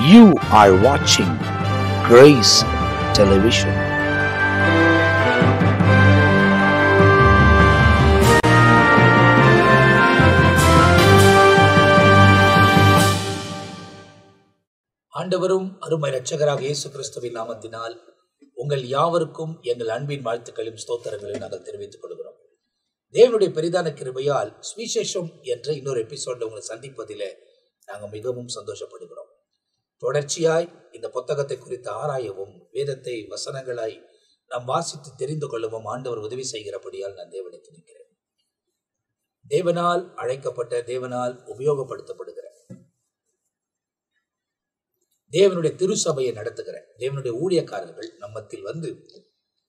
You are watching Grace Television. ஆண்டவரும் அருமை இரட்சகராக இயேசு கிறிஸ்துவின் நாமத்தினால் உங்கள் யாவருக்கும் எங்கள் அன்பின் வாழ்த்துக்களையும் ஸ்தோத்திரங்களையும் நாங்கள் தெரிவித்துக் கொள்கிறோம். தேவனுடைய பெரிதான கிருபையால் சுவிசேஷம் என்ற இன்னொரு எபிசோட உங்களை சந்திப்பதிலே நாங்கள் மிகவும் சந்தோஷப்படுகிறோம். தொடர்ச்சியாய் இந்த புத்தகத்தை குறித்து ஆராயவும் வேதத்தை வசனங்களாய் நாம் வாசித்து தெரிந்து கொள்ளவும் ஆண்டவர் உதவி செய்கிறபடியால் நான் தேவனை துதிக்கிறேன். தேவனால் அழைக்கப்பட்ட, தேவனால் உபயோகப்படுத்தப்படுகிற, தேவனுடைய திருசபையை நடத்துகிற தேவனுடைய ஊழியக்காரர்கள் நம்மத்தில் வந்து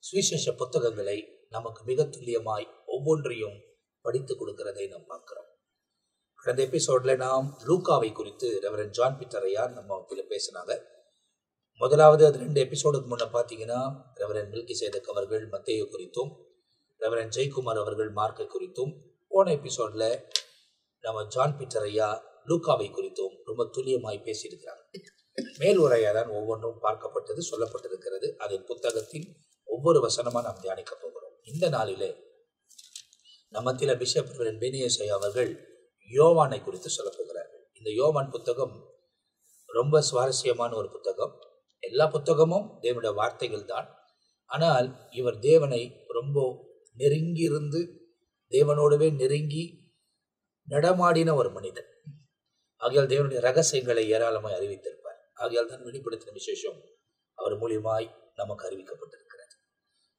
சுவிசேஷ புத்தகங்களை நமக்கு மிக துல்லியமாய் ஒவ்வொன்றையும் படித்து கொடுக்கிறதை நாம் பார்க்கிறோம். கடந்த எபிசோட்ல நாம் லூக்காவை குறித்து ரெவரண்ட் ஜான் பீட்டர் ஐயா நம்ம பேசினாங்க. முதலாவது அது 2 எபிசோடுக்கு முன்ன பார்த்தீங்கன்னா ரெவரண்ட் மில்கிசேதக் அவர்கள் மத்தேயு குறித்தும், ரெவரண்ட் ஜெயக்குமார் அவர்கள் மார்க்கை குறித்தும், போன எபிசோட்ல நம்ம ஜான் பீட்டர் ஐயா லூக்காவை குறித்தும் ரொம்ப துல்லியமாய் பேசியிருக்கிறாங்க. மேல் உரையாதான் ஒவ்வொன்றும் பார்க்கப்பட்டது, சொல்லப்பட்டிருக்கிறது. அதன் புத்தகத்தின் ஒவ்வொரு வசனமா நாம் தியானிக்க போகிறோம். இந்த நாளிலே நம்மத்தில பிஷப் ரெவரண்ட் பெனியஸ் ஐயா அவர்கள் யோவானை குறித்து சொல்ல போகிறார்கள். இந்த யோவான் புத்தகம் ரொம்ப சுவாரஸ்யமான ஒரு புத்தகம். எல்லா புத்தகமும் தேவனுடைய வார்த்தைகள் தான். ஆனால் இவர் தேவனை ரொம்ப நெருங்கி இருந்து தேவனோடவே நெருங்கி நடமாடின ஒரு மனிதன். ஆகையால் தேவனுடைய ரகசியங்களை ஏராளமாய் அறிவித்திருப்பார். ஆகையால் தான் வெளிப்படுத்தின விசேஷம் அவர் மூலியமாய் நமக்கு அறிவிக்கப்பட்டிருக்கிறது.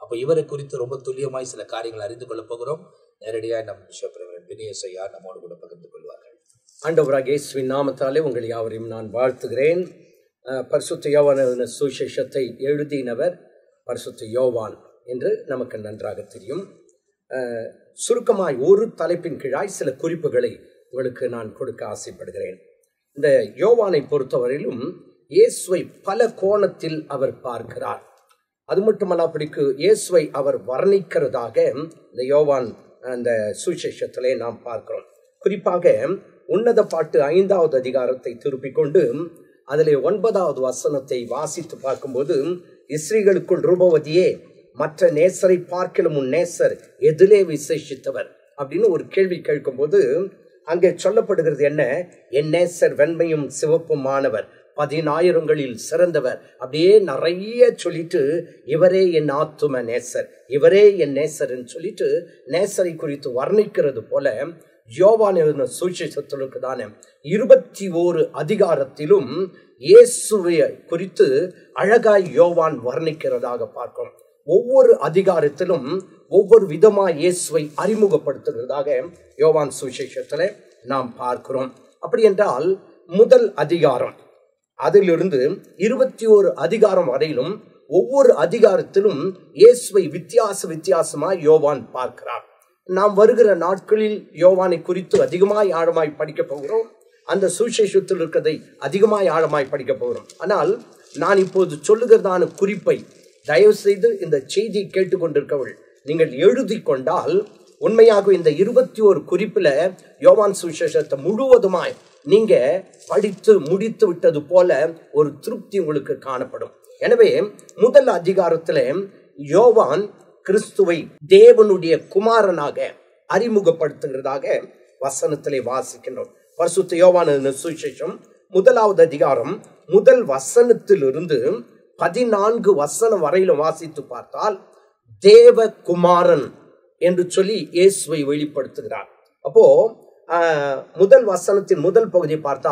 அப்போ இவரை குறித்து ரொம்ப துல்லியமாய் சில காரியங்கள் அறிந்து கொள்ள போகிறோம். நேரடியாக நம் பிஷப் ரெவரண்ட் பெனியஸ் ஐயா நம்மோடு கூட பகிர்ந்து கொள்வார்கள். ஆண்டவராகிய இயேசுவின் நாமத்தாலே உங்கள் யாவரையும் நான் வாழ்த்துகிறேன். பரிசுத்த யோவான் சுவிசேஷத்தை எழுதினவர் பரிசுத்த யோவான் என்று நமக்கு நன்றாக தெரியும். சுருக்கமாய் ஒரு தலைப்பின் கீழாய் சில குறிப்புகளை உங்களுக்கு நான் கொடுக்க ஆசைப்படுகிறேன். இந்த யோவானை பொறுத்தவரையிலும் இயேசுவை பல கோணத்தில் அவர் பார்க்கிறார். அது மட்டுமல்ல, அப்படிக்கு இயேசுவை அவர் வர்ணிக்கிறதாக இந்த யோவான் அந்த சுவிசேஷத்திலே நாம் பார்க்கிறோம். குறிப்பாக உன்னத பாட்டு 5வது அதிகாரத்தை திருப்பிக் கொண்டு அதிலே 9வது வசனத்தை வாசித்து பார்க்கும்போது, இஸ்ரீகளுக்குள் ரூபவதியே, மற்ற நேசரை பார்க்கிலும் உன் நேசர் எதிலே விசேஷித்தவர் அப்படின்னு ஒரு கேள்வி கேட்கும்போது அங்கே சொல்லப்படுகிறது என்ன? என் நேசர் வெண்மையும் சிவப்புமானவர், 10,000களில் சிறந்தவர். அப்படியே நிறைய சொல்லிட்டு இவரே என் ஆத்தும நேசர், இவரே என் நேசர்ன்னு சொல்லிட்டு நேசரை குறித்து வர்ணிக்கிறது போல யோவான் எழுதின சுவிசேஷத்திற்கு தானே 21 அதிகாரத்திலும் இயேசுவை குறித்து அழகாய் யோவான் வர்ணிக்கிறதாக பார்க்கிறோம். ஒவ்வொரு அதிகாரத்திலும் ஒவ்வொரு விதமாக இயேசுவை அறிமுகப்படுத்துகிறதாக யோவான் சுவிசேஷத்துல நாம் பார்க்கிறோம். அப்படி என்றால் முதல் அதிகாரம் அதிலிருந்து 21 அதிகாரம் வரையிலும் ஒவ்வொரு அதிகாரத்திலும் இயேசுவை வித்தியாசமாய் யோவான் பார்க்கிறார். நாம் வருகிற நாட்களில் யோவானை குறித்து அதிகமாய் ஆழமாய் படிக்க போகிறோம். அந்த சுவிசேஷத்தில் இருக்கிறதை அதிகமாய் ஆழமாய் படிக்க போகிறோம். ஆனால் நான் இப்போது சொல்லுகிறதான குறிப்பை தயவு செய்து இந்த செய்தியை கேட்டுக்கொண்டிருக்கவள் நீங்கள் எழுதி கொண்டால் உண்மையாக இந்த 21 குறிப்பில் யோவான் சுவிசேஷத்தை முழுவதுமாய் நீங்க படித்து முடித்து விட்டது போல ஒரு திருப்தி உங்களுக்கு காணப்படும். எனவே முதல் அதிகாரத்துல யோவான் கிறிஸ்துவை தேவனுடைய குமாரனாக அறிமுகப்படுத்துகிறதாக வசனத்திலே வாசிக்கின்றோம். பரிசுத்த யோவான் சுவிசேஷம் 1வது அதிகாரம் முதல் வசனத்திலிருந்து 14 வசனம் வரையிலும் வாசித்து பார்த்தால் தேவகுமாரன் என்று சொல்லி இயேசுவை வெளிப்படுத்துகிறார். அப்போ முதல் வசனத்தின் முதல் பகுதியை பார்த்தா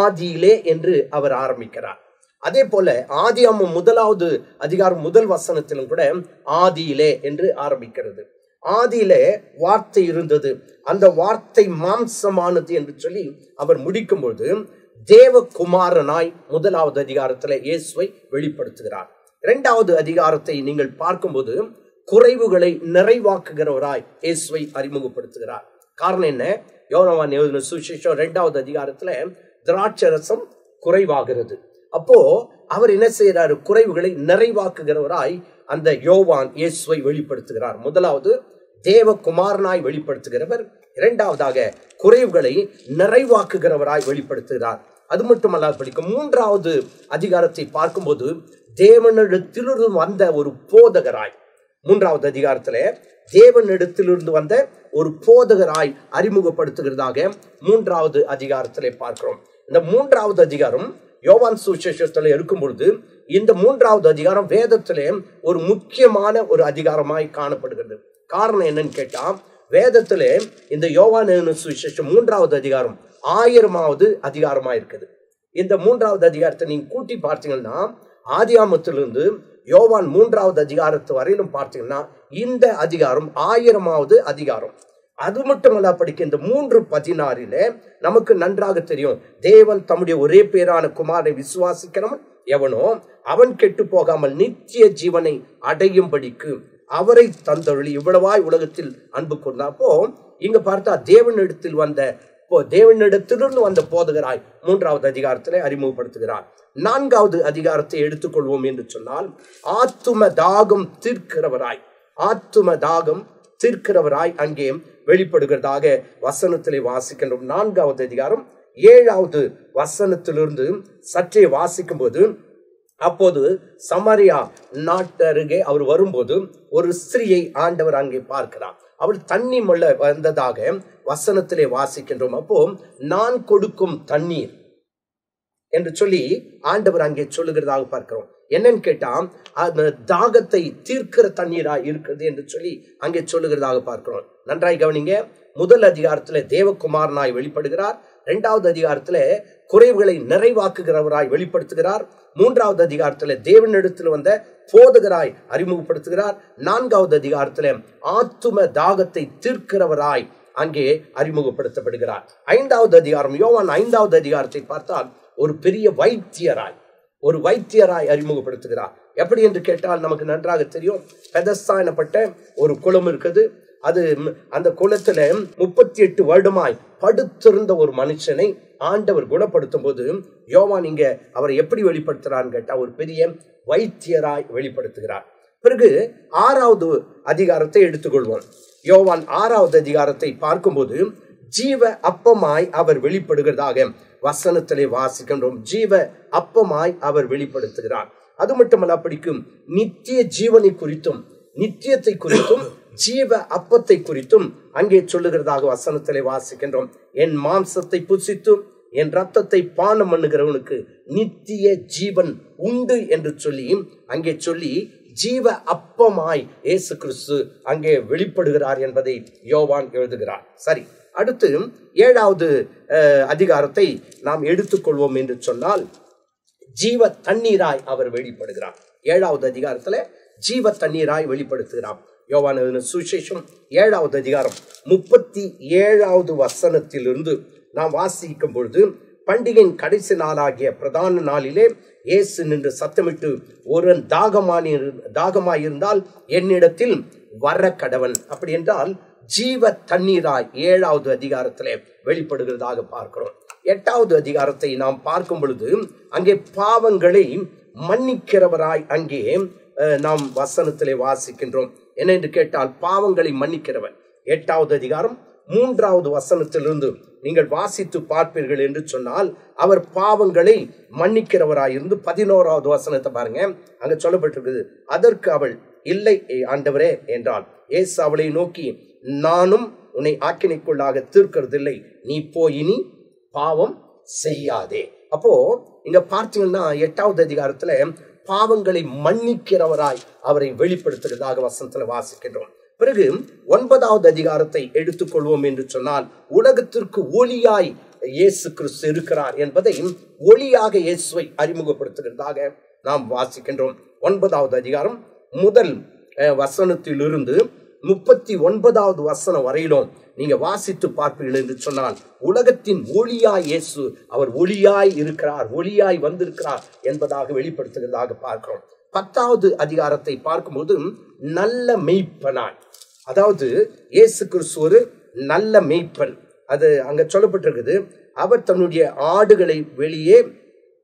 ஆதியிலே என்று அவர் ஆரம்பிக்கிறார். அதே போல ஆதியாகமம் 1வது அதிகாரம் முதல் வசனத்திலும் கூட ஆதியிலே என்று ஆரம்பிக்கிறது. ஆதியிலே வார்த்தை இருந்தது, அந்த வார்த்தை மாம்சமானது என்று சொல்லி அவர் முடிக்கும்போது தேவகுமாரனாய் 1வது அதிகாரத்துல இயேசுவை வெளிப்படுத்துகிறார். 2வது அதிகாரத்தை நீங்கள் பார்க்கும்போது குறைவுகளை நிறைவாக்குகிறவராய் இயேசுவை அறிமுகப்படுத்துகிறார். காரணம் என்ன? யோவான் எழுதின சுவிசேஷம் 2வது அதிகாரத்துல திராட்சரசம் குறைவாகிறது. அப்போ அவர் என்ன செய்யறாரு? குறைவுகளை நிறைவாக்குகிறவராய் அந்த யோவான் இயேசுவை வெளிப்படுத்துகிறார். முதலாவது தேவகுமாரனாய் வெளிப்படுத்துகிறவர், இரண்டாவதாக குறைவுகளை நிறைவாக்குகிறவராய் வெளிப்படுத்துகிறார். அது மட்டுமல்ல படிக்கும் 3வது அதிகாரத்தை பார்க்கும்போது தேவனிடத்திலிருந்து வந்த ஒரு போதகராய், 3வது அதிகாரத்திலே தேவனிடத்திலிருந்து வந்த ஒரு போதகராய் அறிமுகப்படுத்துகிறதாக 3வது அதிகாரத்திலே பார்க்கிறோம். இந்த 3வது அதிகாரம் யோவான் சுவிசேஷத்தில் இருக்கும் பொழுது இந்த 3வது அதிகாரம் வேதத்திலே ஒரு முக்கியமான ஒரு அதிகாரமாய் காணப்படுகிறது. காரணம் என்னன்னு கேட்டா, வேதத்திலே இந்த யோவான் சுவிசேஷம் 3வது அதிகாரம் 1000வது அதிகாரமா இருக்குது. இந்த 3வது அதிகாரத்தை நீங்க கூட்டி பார்த்தீங்கன்னா ஆதியாமத்திலிருந்து யோவான் 3வது அதிகாரத்து வரையிலும் பார்த்தீங்கன்னா இந்த அதிகாரம் 1000வது அதிகாரம். அது மட்டுமல்ல படிக்க இந்த 3:16 நமக்கு நன்றாக தெரியும், தேவன் தம்முடைய ஒரே பேரான குமாரனை விசுவாசிக்கிறவன் எவனோ அவன் கெட்டு போகாமல் நித்திய ஜீவனை அடையும்படிக்கு அவரை தந்தருளி இவ்வளவாய் உலகத்தில் அன்பு கூர்ந்தார். அப்போ இங்க பார்த்தா தேவனிடத்திலிருந்து வந்த போதகராய் 3வது அதிகாரத்திலே அறிமுகப்படுத்துகிறார். 4வது அதிகாரத்தை எடுத்துக்கொள்வோம் என்று சொன்னால் ஆத்தும தாகம் தீர்க்கிறவராய் அங்கே வெளிப்படுகிறதாக வசனத்திலே வாசிக்கின்றோம். 4வது அதிகாரம் 7வது வசனத்திலிருந்து சற்றே வாசிக்கும் போது, அப்போது சமாரியா நாட்டருகே அவர் வரும்போது ஒரு ஸ்திரியை ஆண்டவர் அங்கே பார்க்கிறார். அவள் தண்ணி மொள்ள வந்ததாக வசனத்திலே வாசிக்கின்றோம். அப்போ நான் கொடுக்கும் தண்ணீர் என்று சொல்லி ஆண்டவர் அங்கே சொல்லுகிறதாக பார்க்கிறோம். என்னன்னு கேட்டா, அந்த தாகத்தை தீர்க்கிற தண்ணீரா இருக்கிறது என்று சொல்லி அங்கே சொல்லுகிறதாக பார்க்கிறோம். நன்றாய் கவனிங்க. 1 அதிகாரத்துல தேவகுமாரனாய் வெளிப்படுகிறார். 2வது அதிகாரத்துல குறைவுகளை நிறைவாக்குகிறவராய் வெளிப்படுத்துகிறார். 3வது அதிகாரத்துல தேவனிடத்தில் வந்த போதகராய் அறிமுகப்படுத்துகிறார். 4வது அதிகாரத்துல ஆத்தும தாகத்தை தீர்க்கிறவராய் அங்கே அறிமுகப்படுத்தப்படுகிறார். 5வது அதிகாரம் யோவான் 5வது அதிகாரத்தை பார்த்தால் ஒரு பெரிய வைத்தியராய் அறிமுகப்படுத்துகிறார். எப்படி என்று கேட்டால் நமக்கு நன்றாக தெரியும், பெதஸ்தா எனப்பட்ட ஒரு குளம் இருக்குது. அது அந்த குளத்துல 38 வருடமாய் படுத்திருந்த ஒரு மனுஷனை ஆண்டவர் குணப்படுத்தும் போது யோவான் இங்க அவரை எப்படி வெளிப்படுத்துறான்னு கேட்டா ஒரு பெரிய வைத்தியராய் வெளிப்படுத்துகிறார். பிறகு 6வது அதிகாரத்தை எடுத்துக்கொள்வோம். யோவான் 6வது அதிகாரத்தை பார்க்கும்போது ஜீவ அப்பமாய் அவர் வெளிப்படுகிறதாக வசனத்திலே வாசிக்கின்றோம். ஜீவ அப்பமாய் அவர் வெளிப்படுத்துகிறார். அது மட்டுமல்ல படிக்கும் நித்திய ஜீவனை குறித்தும் நித்தியத்தை குறித்தும் ஜீவ அப்பத்தை குறித்தும் அங்கே சொல்லுகிறதாக வசனத்திலே வாசிக்கின்றோம். என் மாம்சத்தை புசித்தும் என் ரத்தத்தை பானம் பண்ணுகிறவனுக்கு நித்திய ஜீவன் உண்டு என்று சொல்லி ஜீவ அப்பமாய் இயேசு கிறிஸ்து அங்கே வெளிப்படுகிறார் என்பதை யோவான் எழுதுகிறார். சரி, அடுத்து 7வது அதிகாரத்தை நாம் எடுத்துக்கொள்வோம் என்று சொன்னால் ஜீவ தண்ணீராய் அவர் வெளிப்படுகிறார். 7வது அதிகாரத்துல ஜீவ தண்ணீராய் வெளிப்படுத்துகிறார். யோவான் சுவிசேஷம் 7வது அதிகாரம் 37வது வசனத்திலிருந்து நாம் வாசிக்கும் பொழுது, பண்டிகையின் கடைசி நாளாகிய பிரதான நாளிலே இயேசு நின்று சத்தமிட்டு, ஒருவன் தாகமாயிருந்தால் என்னிடத்தில் வர கடவன். அப்படி என்றால் ஜீவ தண்ணீராய் 7வது அதிகாரத்திலே வெளிப்படுகிறதாக பார்க்கிறோம். 8வது அதிகாரத்தை நாம் பார்க்கும் பொழுது அங்கே பாவங்களை மன்னிக்கிறவராய் அங்கே நாம் வசனத்திலே வாசிக்கின்றோம். என்ன என்று கேட்டால் பாவங்களை மன்னிக்கிறவர். 8வது அதிகாரம் 3வது வசனத்திலிருந்து நீங்கள் வாசித்து பார்ப்பீர்கள் என்று சொன்னால் அவர் பாவங்களை மன்னிக்கிறவராயிருந்து 11வது வசனத்தை பாருங்க, அங்க சொல்லப்பட்டிருக்குது. அதற்கு அவள், இல்லை ஆண்டவரே என்றாள். இயேசு அவளை நோக்கி, நானும் உன்னை ஆக்கினைக்குள்ளாக தீர்க்கிறதில்லை, நீ போயினி பாவம் செய்யாதே. அப்போ இங்க பார்த்தீங்கன்னா 8வது அதிகாரத்துல பாவங்களை மன்னிக்கிறவராய் அவரை வெளிப்படுத்துகிறதாக வசனத்துல வாசிக்கின்றோம். பிறகு 9வது அதிகாரத்தை எடுத்துக்கொள்வோம் என்று சொன்னால் உலகத்திற்கு ஒளியாய் இயேசு கிறிஸ்து இருக்கிறார் என்பதை ஒளியாக இயேசுவை அறிமுகப்படுத்துகிறதாக நாம் வாசிக்கின்றோம். 9வது அதிகாரம் முதல் வசனத்திலிருந்து 39வது வசனம் வரையிலும் நீங்க வாசித்து பார்ப்பீர்கள் என்று சொன்னால் உலகத்தின் ஒளியாய் இயேசு அவர் ஒளியாய் இருக்கிறார், ஒளியாய் வந்திருக்கிறார் என்பதாக வெளிப்படுத்துகிறதாக பார்க்கிறோம். 10வது அதிகாரத்தை பார்க்கும்போது நல்ல மெய்ப்பனாய், அதாவது இயேசு கிறிஸ்து ஒரு நல்ல மெய்ப்பன், அது அங்க சொல்லப்பட்டிருக்குது. அவர் தன்னுடைய ஆடுகளை வெளியே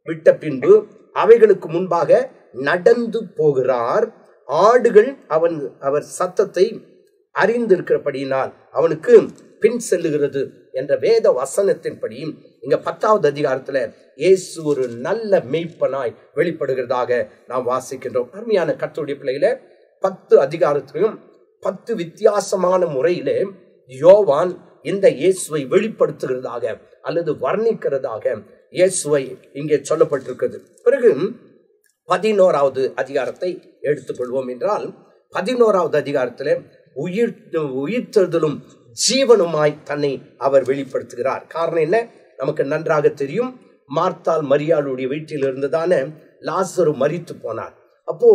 விட்ட பின்பு அவைகளுக்கு முன்பாக நடந்து போகிறார். ஆடுகள் அவர் சத்தத்தை அறிந்திருக்கிறபடியினால் அவனுக்கு பின் செல்லுகிறது என்ற வேத வசனத்தின்படி இங்க 10வது அதிகாரத்துல இயேசு ஒரு நல்ல மெய்ப்பனாய் வெளிப்படுகிறதாக நாம் வாசிக்கின்றோம். அருமையான கர்த்தருடைய பிள்ளையில 10 அதிகாரத்திலும் 10 வித்தியாசமான முறையிலே யோவான் இந்த இயேசுவை வெளிப்படுத்துகிறதாக அல்லது வர்ணிக்கிறதாக இயேசுவை இங்கே சொல்லப்பட்டிருக்கிறது. பிறகு 11வது அதிகாரத்தை எடுத்துக்கொள்வோம் என்றால் 11வது அதிகாரத்தில் உயிர்த்தெழுதலும் ஜீவனுமாய் தன்னை அவர் வெளிப்படுத்துகிறார். காரணம் என்ன? நமக்கு நன்றாக தெரியும். மார்த்தாள் மரியாளுடைய வீட்டில் இருந்ததான லாசரு மரித்து போனார். அப்போ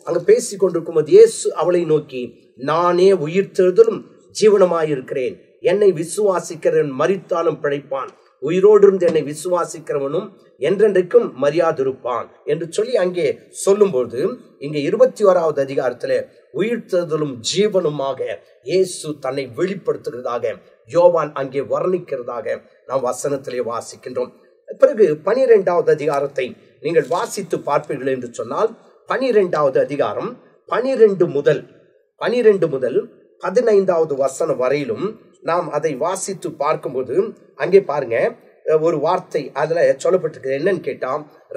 அங்க பேசிக் கொண்டிருக்கும் போது இயேசு அவளை நோக்கி, நானே உயிர்த்தெழுதலும் ஜீவனுமாயிருக்கிறேன், என்னை விசுவாசிக்கிறவன் மரித்தாலும் பிழைப்பான், உயிரோடு இருந்து என்னை விசுவாசிக்கிறவனும் என்றென்றைக்கும் மரியாதிருப்பான் என்று சொல்லி அங்கே சொல்லும்போது இங்கே 21வது அதிகாரத்துல உயிர்த்தெழுதலும் ஜீவனுமாக இயேசு தன்னை வெளிப்படுத்துகிறதாக யோவான் அங்கே வர்ணிக்கிறதாக நாம் வசனத்திலே வாசிக்கின்றோம். பிறகு 12வது அதிகாரத்தை நீங்கள் வாசித்து பார்ப்பீர்கள் என்று சொன்னால் 12வது அதிகாரம் 12 முதல் 15வது வசனம் வரையிலும் நாம் அதை வாசித்து பார்க்கும்போது அங்கே பாருங்க, ஒரு வார்த்தை அதுல சொல்லப்பட்டிருக்கு. என்னன்னு கேட்டா,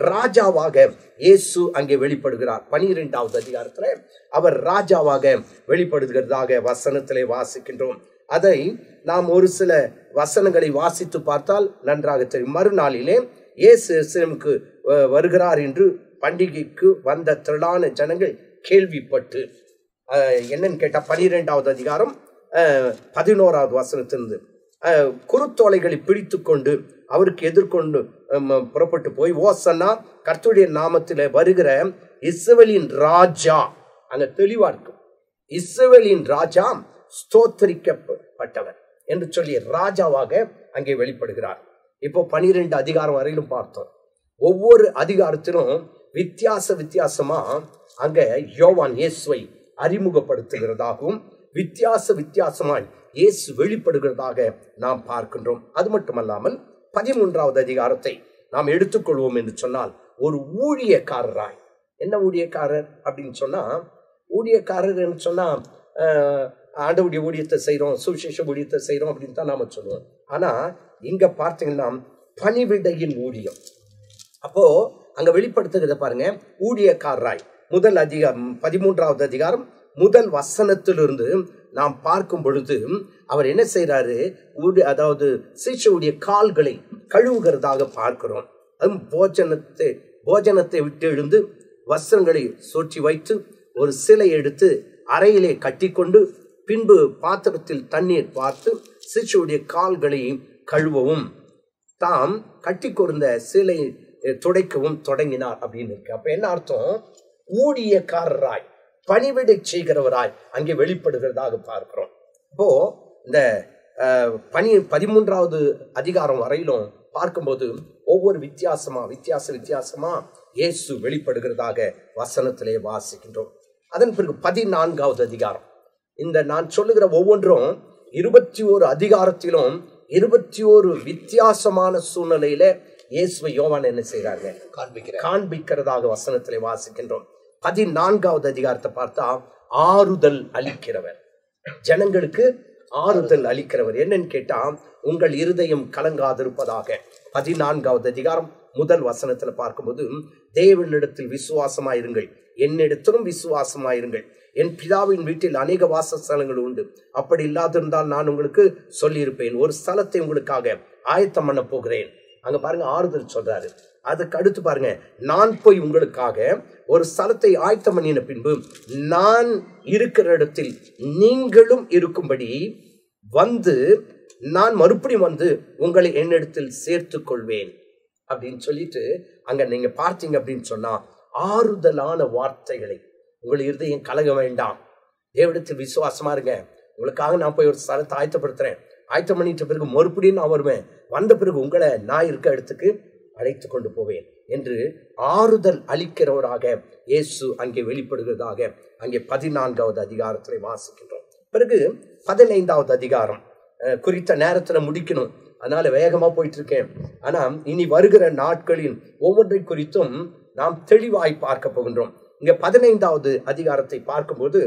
ராஜாவாக இயேசு அங்கே வெளிப்படுகிறார். 12வது அதிகாரத்துல அவர் ராஜாவாக வெளிப்படுகிறதாக வசனத்திலே வாசிக்கின்றோம். அதை நாம் ஒரு சில வசனங்களை வாசித்து பார்த்தால் நன்றாக தெரியும். மறுநாளிலே இயேசு எருசலேமுக்கு வருகிறார் என்று பண்டிகைக்கு வந்த திரளான ஜனங்கள் கேள்விப்பட்டு, என்னன்னு கேட்டா 12வது அதிகாரம் 11வது வசனத்திலிருந்து குருத்தோலைகளை பிடித்து கொண்டு அவருக்கு எதிர்கொண்டு புறப்பட்டு போய், ஓசன்னா கர்த்தருடைய நாமத்திலே வருகிற இஸ்ரவேலின் ராஜா, அங்க தெளிவா இருக்கும், இஸ்ரவேலின் ராஜா ஸ்தோத்தரிக்கப்பட்டவர் என்று சொல்லி ராஜாவாக அங்கே வெளிப்படுகிறார். இப்போ 12 அதிகாரம் வரையிலும் பார்த்தோம். ஒவ்வொரு அதிகாரத்திலும் வித்தியாசமா அங்க யோவான் இயேசுவை அறிமுகப்படுத்துகிறதாகவும் வித்தியாசமாய் இயேசு வெளிப்படுகிறதாக நாம் பார்க்கின்றோம். அது மட்டுமல்லாமல் 13வது அதிகாரத்தை நாம் எடுத்துக்கொள்வோம் என்று சொன்னால், ஒரு ஊழியக்காரராய், என்ன ஊழியக்காரர் அப்படின்னு சொன்னா, ஊழியக்காரர் என்று சொன்னா ஆண்டவருடைய ஊழியத்தை செய்யறோம், சுவிசேஷ ஊழியத்தை செய்யறோம் அப்படின்னு தான் நாம சொல்லுவோம். ஆனா இங்க பார்த்தீங்கன்னா பணிவிடையின் ஊழியம். அப்போ அங்க வெளிப்படுத்துகிறத பாருங்க, ஊழியக்காரராய். முதல் அதிகாரம் 13வது அதிகாரம் முதல் வசனத்திலிருந்து நாம் பார்க்கும் பொழுது அவர் என்ன செய்யறாரு, அதாவது சீஷருடைய கால்களை கழுவுகிறதாக பார்க்கிறோம். அதுவும் போஜனத்தை விட்டு எழுந்து வஸ்திரங்களை சொற்றி வைத்து ஒரு சிலை எடுத்து அறையிலே கட்டிக்கொண்டு பின்பு பாத்திரத்தில் தண்ணீர் பார்த்து சீஷருடைய கால்களை கழுவவும் தாம் கட்டி கொடுத்த சிலை துடைக்கவும் தொடங்கினார் அப்படின்னு இருக்கு. அப்ப என்ன அர்த்தம்? ஊழியக்காரராய் பணிவிடை செய்கிறவராய் அங்கே வெளிப்படுகிறதாக பார்க்கிறோம். இப்போ இந்த 13வது அதிகாரம் வரையிலும் பார்க்கும்போது ஒவ்வொரு வித்தியாசமா இயேசு வெளிப்படுகிறதாக வசனத்திலே வாசிக்கின்றோம். அதன் பிறகு 14வது அதிகாரம். இந்த நான் சொல்லுகிற ஒவ்வொன்றும் 21 அதிகாரத்திலும் 21 வித்தியாசமான சூழ்நிலையில இயேசுவை யோவான் என்ன செய்யறாங்க, காண்பிக்கிறதாக வசனத்திலே வாசிக்கின்றோம். 14வது அதிகாரத்தை பார்த்தா ஆறுதல் அளிக்கிறவர், ஜனங்களுக்கு ஆறுதல் அளிக்கிறவர். என்னன்னு கேட்டா, உங்கள் இருதயம் கலங்காதிருப்பதாக. 14வது அதிகாரம் முதல் வசனத்துல பார்க்கும்போது, தேவனிடத்தில் விசுவாசமாயிருங்கள், என்னிடத்திலும் விசுவாசமாயிருங்கள், என் பிதாவின் வீட்டில் அநேக வாசஸ்தலங்கள் உண்டு, அப்படி இல்லாதிருந்தால் நான் உங்களுக்கு சொல்லியிருப்பேன், ஒரு ஸ்தலத்தை உங்களுக்காக ஆயத்தம் பண்ண போகிறேன். அங்க பாருங்க, ஆறுதல் சொல்றாரு. அதுக்கு அடுத்து பாருங்க, நான் போய் உங்களுக்காக ஒரு ஸ்தலத்தை ஆயத்தம் பண்ணின பின்பு நான் இருக்கிற இடத்தில் நீங்களும் இருக்கும்படி வந்து நான் மறுபடியும் வந்து உங்களை என்னிடத்தில் சேர்த்து கொள்வேன் அப்படின்னு சொல்லிட்டு அங்க நீங்க பார்த்தீங்க அப்படின்னு சொன்னா, ஆறுதலான வார்த்தைகளை, உங்கள் இருதயம் கலங்க வேண்டாம், தேவனிடத்தில் விசுவாசமா இருங்க, உங்களுக்காக நான் போய் ஒரு ஸ்தலத்தை ஆயத்தப்படுத்துறேன், ஆயத்தம் பண்ணிட்ட பிறகு மறுபடியும் நான் வருவேன், வந்த பிறகு உங்களை நான் இருக்க இடத்துக்கு அழைத்து கொண்டு போவேன் என்று ஆறுதல் அளிக்கிறவராக இயேசு அங்கே வெளிப்படுகிறதாக அங்கே 14வது அதிகாரத்திலே வாசிக்கின்றோம். பிறகு 15வது அதிகாரம் குறித்த நேரத்துல முடிக்கணும், அதனால வேகமா போயிட்டு இருக்கேன். ஆனா இனி வருகிற நாட்களின் ஒவ்வொன்றை குறித்தும் நாம் தெளிவாய் பார்க்க போகின்றோம். இங்க 15வது அதிகாரத்தை பார்க்கும்போது,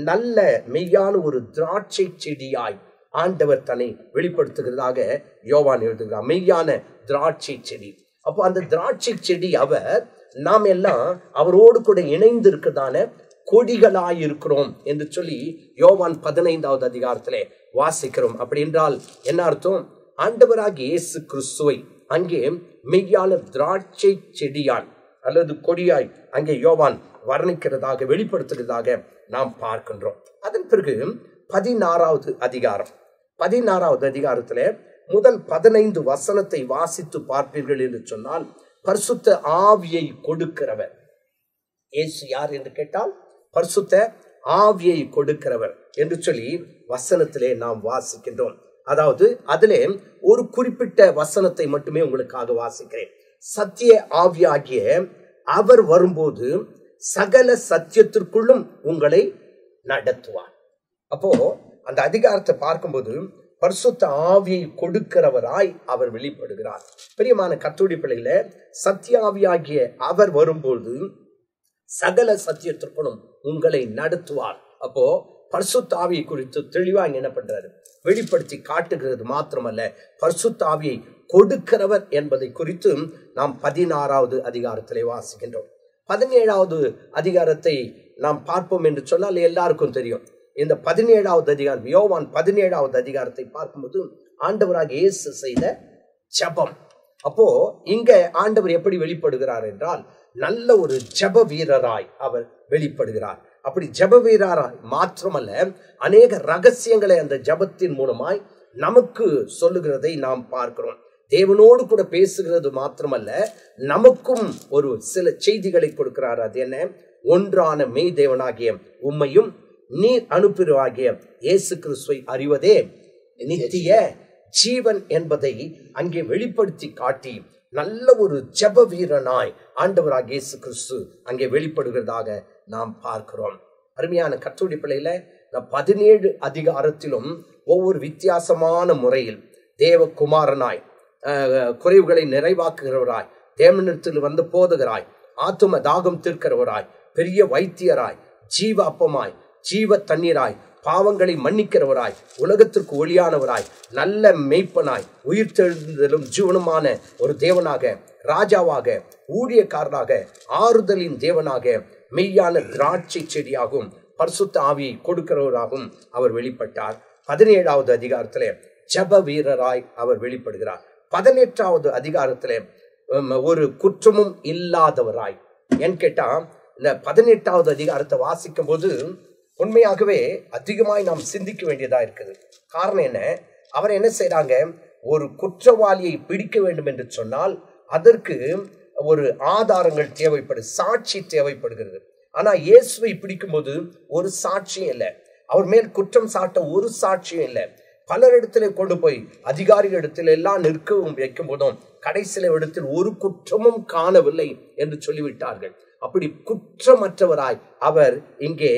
நல்ல மெய்யான ஒரு திராட்சை செடியாய் ஆண்டவர் தன்னை வெளிப்படுத்துகிறதாக யோவான் எழுதுகிறார். மெய்யான திராட்சை செடி. அப்போ அந்த திராட்சை செடி அவர், நாம் எல்லாம் அவரோடு கூட இணைந்து இருக்கிறதான கொடிகளாயிருக்கிறோம் என்று சொல்லி யோவான் 15வது அதிகாரத்திலே வாசிக்கிறோம். அப்படி என்றால் என்ன அர்த்தம்? ஆண்டவராகிய இயேசு கிறிஸ்துவை அங்கே மெய்யான திராட்சை செடியான் அல்லது கொடியாய் அங்கே யோவான் வர்ணிக்கிறதாக, வெளிப்படுத்துகிறதாக நாம் பார்க்கின்றோம். அதன் பிறகு 16வது அதிகாரம். 16வது அதிகாரத்திலே முதல் 15 வசனத்தை வாசித்து பார்ப்பீர்கள் என்று சொன்னால், பரிசுத்த ஆவியை கொடுக்கிறவர் இயேசு யார் என்று கேட்டால் பரிசுத்த ஆவியை கொடுக்கிறவர் என்று சொல்லி வசனத்திலே நாம் வாசிக்கின்றோம். அதாவது அதிலே ஒரு குறிப்பிட்ட வசனத்தை மட்டுமே உங்களுக்காக வாசிக்கிறேன். சத்திய ஆவியாகிய அவர் வரும்போது சகல சத்தியத்திற்குள்ளும் உங்களை நடத்துவார். அப்போ அந்த அதிகாரத்தை பார்க்கும்போது பரிசுத்த ஆவியை கொடுக்கிறவராய் அவர் வெளிப்படுகிறார். பிரியமான கர்த்தருடைய பிள்ளைகளே, சத்திய ஆவியாகிய அவர் வரும்போது சகல சத்தியத்திற்குள்ளும் உங்களை நடத்துவார். அப்போ பரிசுத்த ஆவியை குறித்து தெளிவாக என்ன பண்றாரு? வெளிப்படுத்தி காட்டுகிறது மாத்திரமல்ல, பரிசுத்த ஆவியை கொடுக்கிறவர் என்பதை குறித்து நாம் 16வது அதிகாரத்திலே வாசிக்கின்றோம். 17வது அதிகாரத்தை நாம் பார்ப்போம் என்று சொன்னால் எல்லாருக்கும் தெரியும். இந்த 17வது அதிகாரம், யோவான் 17வது அதிகாரத்தை பார்க்கும்போது ஆண்டவராகிய இயேசு செய்த ஜெபம். அப்போ இங்க ஆண்டவர் எப்படி வெளிப்படுகிறார் என்றால், நல்ல ஒரு ஜெப வீரராய் அவர் வெளிப்படுகிறார். அப்படி ஜெப வீரராய் மாத்திரமல்ல, அநேக ரகசியங்களை அந்த ஜெபத்தின் மூலமாய் நமக்கு சொல்லுகிறதை நாம் பார்க்கிறோம். தேவனோடு கூட பேசுகிறது மாத்திரமல்ல, நமக்கும் ஒரு சில செய்திகளை கொடுக்கிறார். அது என்ன? ஒன்றான மெய் தேவனாகிய உம்மையும் நீர் அனுப்பினவராகிய இயேசு கிறிஸ்துவை அறிவதே நித்திய ஜீவன் என்பதை அங்கே வெளிப்படுத்தி காட்டி நல்ல ஒரு ஜெப வீரனாய் ஆண்டவராகிய இயேசு கிறிஸ்து அங்கே வெளிப்படுகிறதாக நாம் பார்க்கிறோம். அருமையான கர்த்தருடைய பிள்ளையில, 17 அதிகாரத்திலும் ஒவ்வொரு வித்தியாசமான முறையில் தேவகுமாரனாய், குறைவுகளை நிறைவாக்குகிறவராய், தேவனிடத்தில் வந்து போதுகிறாய், ஆத்தும தாகம் தீர்க்கிறவராய், பெரிய வைத்தியராய், ஜீவ அப்பமாய், ஜீவ தண்ணீராய், பாவங்களை மன்னிக்கிறவராய், உலகத்திற்கு ஒளியானவராய், நல்ல மெய்ப்பனாய், உயிர் தெழுந்தலும் ஜீவனுமான ஒரு தேவனாக, ராஜாவாக, ஊழியக்காரராக, ஆறுதலின் தேவனாக, மெய்யான திராட்சை செடியாகவும் பரிசுத்த ஆவியை கொடுக்கிறவராகவும் அவர் வெளிப்பட்டார். 17வது அதிகாரத்திலே ஜெப வீரராய் அவர் வெளிப்படுகிறார். 18வது அதிகாரத்திலே ஒரு குற்றமும் இல்லாதவராய். ஏன்னு கேட்டா, இந்த 18வது அதிகாரத்தை வாசிக்கும் போது உண்மையாகவே அதிகமாய் நாம் சிந்திக்க வேண்டியதா இருக்குது. காரணம் என்ன? அவர் என்ன செய்யறாங்க? ஒரு குற்றவாளியை பிடிக்க வேண்டும் என்று சொன்னால் அதற்கு ஒரு ஆதாரங்கள் தேவைப்படுது, சாட்சி தேவைப்படுகிறது. ஆனா இயேசுவை பிடிக்கும் போது ஒரு சாட்சியும் இல்லை, அவர் மேல் குற்றம் சாட்ட ஒரு சாட்சியும் இல்லை. பலரிடத்திலே கொண்டு போய் அதிகாரிகளிடத்தில் எல்லாம் நிற்கவும் வைக்கும் போதும் கடைசியில இடத்தில் ஒரு குற்றமும் காணவில்லை என்று சொல்லிவிட்டார்கள். அப்படி குற்றமற்றவராய் அவர் இங்கே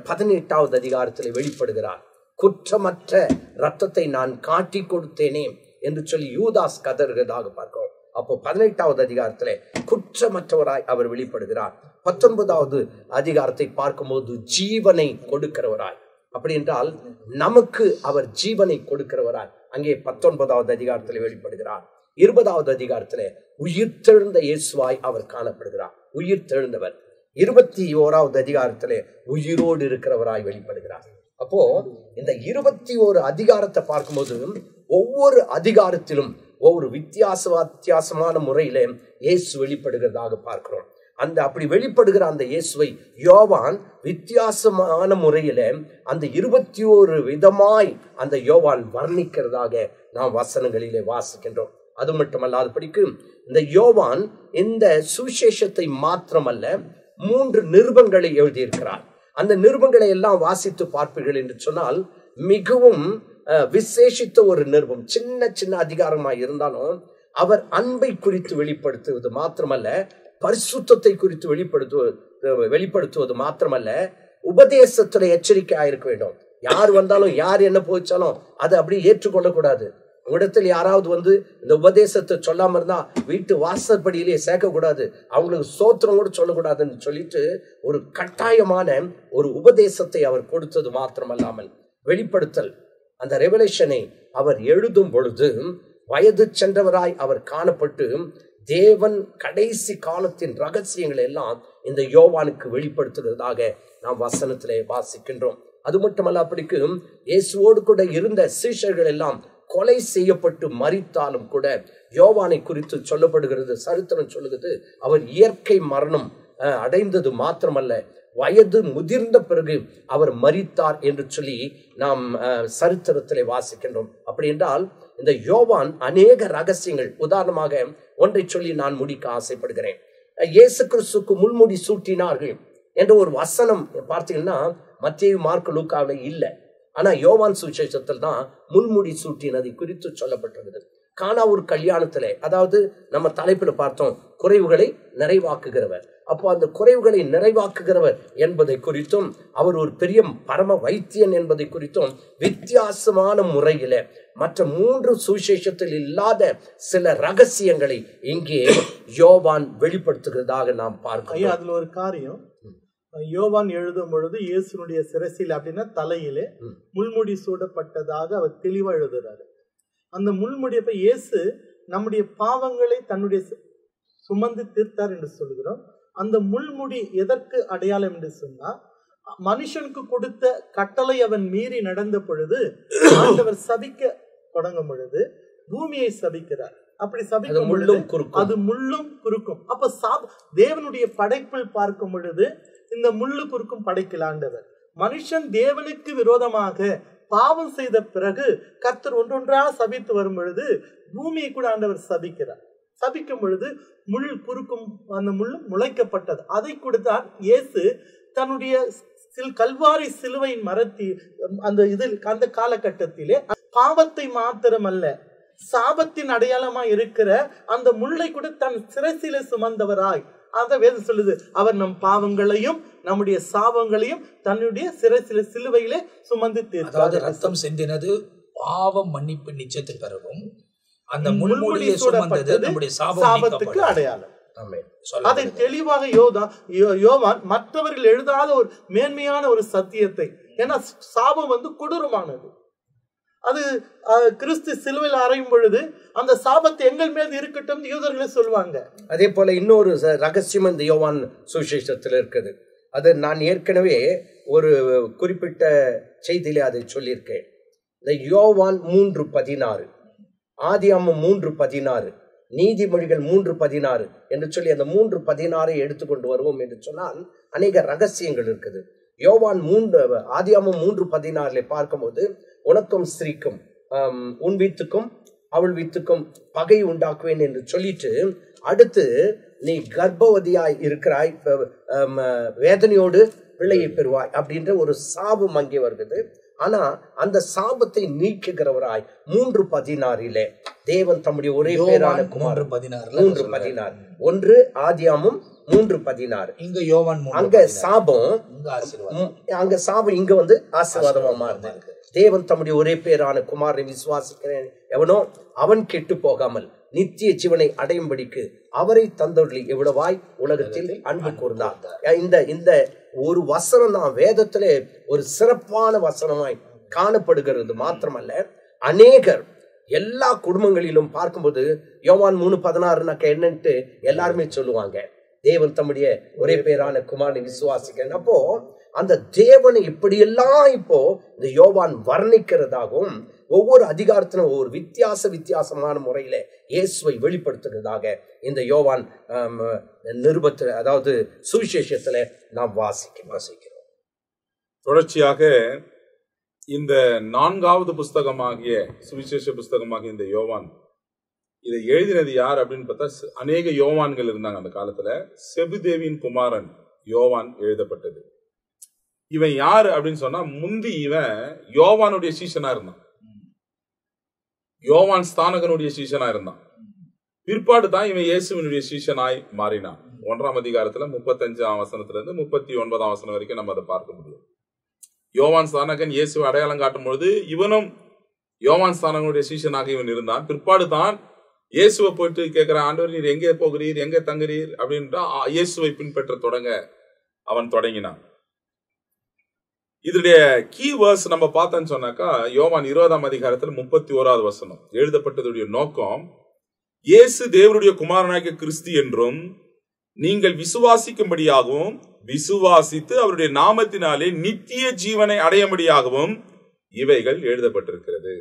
18வது அதிகாரத்தில் வெளிப்படுகிறார். குற்றமற்ற இரத்தத்தை நான் காட்டி கொடுத்தேனே என்று சொல்லி யூதாஸ் கதறுகிறதாக பார்க்கிறோம். அப்போ 18வது அதிகாரத்திலே குற்றமற்றவராய் அவர் வெளிப்படுகிறார். 19வது அதிகாரத்தை பார்க்கும்போது ஜீவனை கொடுக்கிறவராய், அப்படி என்றால் நமக்கு அவர் ஜீவனை கொடுக்கிறவராய் அங்கே 19வது அதிகாரத்தில் வெளிப்படுகிறார். 20வது அதிகாரத்திலே உயிர்த்தெழுந்த இயேசுவாய் அவர் காணப்படுகிறார். உயிர் தெழுந்தவர். 21வது அதிகாரத்திலே உயிரோடு இருக்கிறவராய் வெளிப்படுகிறார். அப்போ இந்த 21 அதிகாரத்தை பார்க்கும்போது ஒவ்வொரு அதிகாரத்திலும் ஒவ்வொரு வித்தியாசமான முறையில இயேசு வெளிப்படுகிறதாக பார்க்கிறோம். அந்த அப்படி வெளிப்படுகிற அந்த இயேசுவை யோவான் வித்தியாசமான முறையில அந்த 21 விதமாய் அந்த யோவான் வர்ணிக்கிறதாக நாம் வசனங்களிலே வாசிக்கின்றோம். அது மட்டுமல்லாதபடிக்கு இந்த யோவான் இந்த சுவிசேஷத்தை மாத்திரமல்ல 3 நிருபங்களை எழுதியிருக்கிறார். அந்த நிருபங்களை எல்லாம் வாசித்து பார்ப்பீர்கள் என்று சொன்னால் மிகவும் விசேஷித்த ஒரு நிருபம். சின்ன அதிகாரமாய் இருந்தாலும் அவர் அன்பை குறித்து வெளிப்படுத்துவது மாத்திரமல்ல, பரிசுத்தத்தை குறித்து வெளிப்படுத்துவது மாத்திரமல்ல, உபதேசத்துல எச்சரிக்கையா இருக்க வேண்டும். யார் வந்தாலும் யார் என்ன போச்சாலும் அதை அப்படியே ஏற்றுக்கொள்ளக்கூடாது. உங்களிடத்தில் யாராவது வந்து இந்த உபதேசத்தை சொல்லாம இருந்தா வீட்டு வாசற்படியிலேயே சேர்க்கக்கூடாது, அவங்களுக்கு ஸ்தோத்திரம் கூட சொல்லக்கூடாதுன்னு சொல்லிட்டு ஒரு கட்டாயமான ஒரு உபதேசத்தை அவர் கொடுத்தது மாத்திரமல்லாமல் வெளிப்படுத்தல் அந்த ரெவலேஷனை அவர் எழுதும் பொழுது வயது சென்றவராய் அவர் காணப்பட்டு தேவன் கடைசி காலத்தின் ரகசியங்களை எல்லாம் இந்த யோவானுக்கு வெளிப்படுத்துகிறதாக நாம் வசனத்திலே வாசிக்கின்றோம். அது மட்டுமல்ல, அப்படிக்கு இயேசுவோடு கூட இருந்த சீஷர்கள் எல்லாம் கொலை செய்யப்பட்டு மரித்தாலும் கூட யோவானை குறித்து சொல்லப்படுகிறது, சரித்திரம் சொல்லுகிறது, அவர் இயற்கை மரணம் அடைந்தது மாத்திரமல்ல, வயது முதிர்ந்த பிறகு அவர் மரித்தார் என்று சொல்லி நாம் சரித்திரத்திலே வாசிக்கின்றோம். அப்படி என்றால் இந்த யோவான் அநேக ரகசியங்கள், உதாரணமாக ஒன்றை சொல்லி நான் முடிக்க ஆசைப்படுகிறேன். இயேசு கிறிஸ்துக்கு முள்முடி சூட்டினார்கள் என்ற ஒரு வசனம் பார்த்தீங்கன்னா மத்தேயு, மார்க்கு, லூக்காவில் இல்லை. ஆனா யோவான் சுவிசேஷத்தில் தான் முள்முடி சூட்டினதை குறித்து சொல்லப்பட்டிருக்கிறது. கானா ஒரு கல்யாணத்துல, அதாவது நம்ம தலைப்புல பார்த்தோம், குறைவுகளை நிறைவாக்குகிறவர். அப்போ அந்த குறைவுகளை நிறைவாக்குகிறவர் என்பதை குறித்தும், அவர் ஒரு பெரிய பரம வைத்தியன் என்பதை குறித்தும் வித்தியாசமான முறையில மற்ற 3 சுவிசேஷத்தில் இல்லாத சில ரகசியங்களை இங்கே யோவான் வெளிப்படுத்துகிறதாக நாம் பார்க்கிறோம். அதுல ஒரு காரியம், யோவான் எழுதும் பொழுது இயேசுனுடைய சிரசில் அப்படின்னா தலையிலே முள்முடி சூடப்பட்டதாக அவர் தெளிவா எழுதுறாரு. அந்த முள்முடியை இயேசு நம்முடைய பாவங்களை தன்னுடைய சுமந்து தீர்த்தார் என்று சொல்கிறோம். அந்த முள்முடி எதற்கு அடையாளம் என்று சொன்னா, மனுஷனுக்கு கொடுத்த கட்டளை அவன் மீறி நடந்த பொழுது ஆண்டவர் சபிக்க தொடங்கும் பொழுது பூமியை சபிக்கிறார். அப்படி சபிக்கும் பொழுது அது முள்ளும் குறுக்கும். அப்ப தேவனுடைய படைப்பில் பார்க்கும் பொழுது இந்த முள்ளு குறுக்கும் படைக்கல ஆண்டவர். மனுஷன் தேவனுக்கு விரோதமாக பாவம் செய்த பிறகு கர்த்தர் ஒன்றொன்றாக சபித்து வரும் பொழுது பூமியை கூட ஆண்டவர் சபிக்கிறார். சபிக்கும் பொழுது முள் குறுக்கும், அந்த முள்ளும் முளைக்கப்பட்டது. அதை கொடுத்தார் இயேசு தன்னுடைய கல்வாரி சிலுவையின் மரத்தி அந்த இதில் அந்த காலகட்டத்திலே பாவத்தை மாத்திரமல்ல, சாபத்தின் அடையாளமா இருக்கிற அந்த முள்ளை கூட தன் சிரசில சுமந்தவராய், அத வேதம் சொல்லுது, அவர் நம் பாவங்களையும் நம்முடைய சாபங்களையும் தன்னுடைய சிரசில சிலுவையிலே சுமந்து தீர்த்தார். அதாவது ரத்தம் சிந்தினது பாவம் மன்னிப்பு நிச்சயத்தை பெறவும், அந்த முள்முடியை சுமந்தது நம்முடைய சாபத்துக்கு அடையாளம். அதை தெளிவாக யோவான் மற்றவர்கள் எழுதாத ஒரு மேன்மையான ஒரு சத்தியத்தை, ஏன்னா சாபம் கொடூரமானது, அது கிறிஸ்து சிலுவையில் அறையும் பொழுது அந்த சாபத்தை எங்கள் மேல் இருக்கட்டும் யூதர்களே சொல்லுவாங்க. அதே போல இன்னொரு ரகசியம் இந்த யோவான் சுவிசேஷத்தில் இருக்குது. அது நான் ஏற்கனவே ஒரு குறிப்பிட்ட செய்தியிலே அதை சொல்லியிருக்கேன். இந்த யோவான் 3:16, ஆதியாகமம் 3:16, நீதிமொழிகள் 3:16 என்று சொல்லி அந்த 3:16 எடுத்துக்கொண்டு வருவோம் என்று சொன்னால் அநேக ரகசியங்கள் இருக்குது. யோவான் ஆதியாகமம் 3:16 பார்க்கும்போது, உனக்கும் ஸ்திரீக்கும் உன் வீட்டுக்கும் அவள் வீட்டுக்கும் பகை உண்டாக்குவேன் என்று சொல்லிட்டு, அடுத்து நீ கர்ப்பவதியாய் இருக்கிறாய், வேதனையோடு பிள்ளையை பெறுவாய் அப்படின்ற ஒரு சாபம் அங்கே வருகிறது. ஆனா அந்த சாபத்தை நீக்குகிறவராய் 3:16 தேவன் தம்முடைய ஒரே பேரான குமாரன் 3:16 ஒன்று ஆதியாகமம் 3:16 இங்க யோவான் அங்க சாபம், அங்க சாபம் இங்க ஆசீர்வாதமா மாறுது. தேவன் தம்முடைய ஒரே பேரான குமாரனை விசுவாசிக்கிறேன் எவனோ அவன் கெட்டு போகாமல் நித்திய ஜீவனை அடையும்படிக்கு அவரை தந்தொருளி எவ்வளவாய் உலகத்தில் அன்பு கூர்ந்தார். இந்த ஒரு வசனம் தான் வேதத்திலே ஒரு சிறப்பான வசனமாய் காணப்படுகிறது. மாத்திரமல்ல, அநேகர் எல்லா குடும்பங்களிலும் பார்க்கும்போது யோவான் 3:16 என்னன்ட்டு எல்லாருமே சொல்லுவாங்க, தேவன் தம்முடைய ஒரே பேரான குமாரனை விசுவாசிக்கிறேன். அப்போ அந்த தேவனை இப்படியெல்லாம் இப்போ இந்த யோவான் வர்ணிக்கிறதாகவும், ஒவ்வொரு அதிகாரத்திலும் ஒவ்வொரு வித்தியாசமான முறையில இயேசுவை வெளிப்படுத்துகிறதாக இந்த யோவான் நிருபத்தில், அதாவது சுவிசேஷத்துல நாம் வாசிக்கிறோம். தொடர்ச்சியாக இந்த 4வது புஸ்தகமாகிய சுவிசேஷ புஸ்தகமாகிய இந்த யோவான், இதை எழுதினது யார் அப்படின்னு பார்த்தா, அநேக யோவான்கள் இருந்தாங்க அந்த காலத்துல. செபுதேவின் குமாரன் யோவான் எழுதப்பட்டது. இவன் யாரு அப்படின்னு சொன்னா, முந்தி இவன் யோவானுடைய சீஷனா இருந்தான், யோவான் ஸ்தானகனுடைய சீஷனா இருந்தான். பிற்பாடு தான் இவன் இயேசுவினுடைய சீஷனாய் மாறினான். 1ஆம் அதிகாரத்துல 35ஆம் வசனத்திலிருந்து 39ஆம் வசனம் வரைக்கும் நம்ம அதை பார்க்க முடியும். யோவான் ஸ்தானகன் இயேசுவை அடையாளம் காட்டும் பொழுது இவனும் யோவான் ஸ்தானகனுடைய சீஷனாக இவன் இருந்தான். பிற்பாடு தான் இயேசுவை போயிட்டு கேட்கிறான், ஆண்டவர் நீர் எங்கே போகிறீர், எங்கே தங்குறீர் அப்படின்றா இயேசுவை பின்பற்ற தொடங்க அவன் தொடங்கினான். இதனுடைய கீ வேர்ஸ் நம்ம பார்த்தோம்னு சொன்னாக்கா யோவான் 20ஆம் அதிகாரத்தில் 31வது வசனம். எழுதப்பட்டதுடைய நோக்கம், இயேசு தேவனுடைய குமாரனாகிய கிறிஸ்து என்றும் நீங்கள் விசுவாசிக்கும்படியாகவும் விசுவாசித்து அவருடைய நாமத்தினாலே நித்திய ஜீவனை அடையும்படியாகவும் இவைகள் எழுதப்பட்டிருக்கிறது.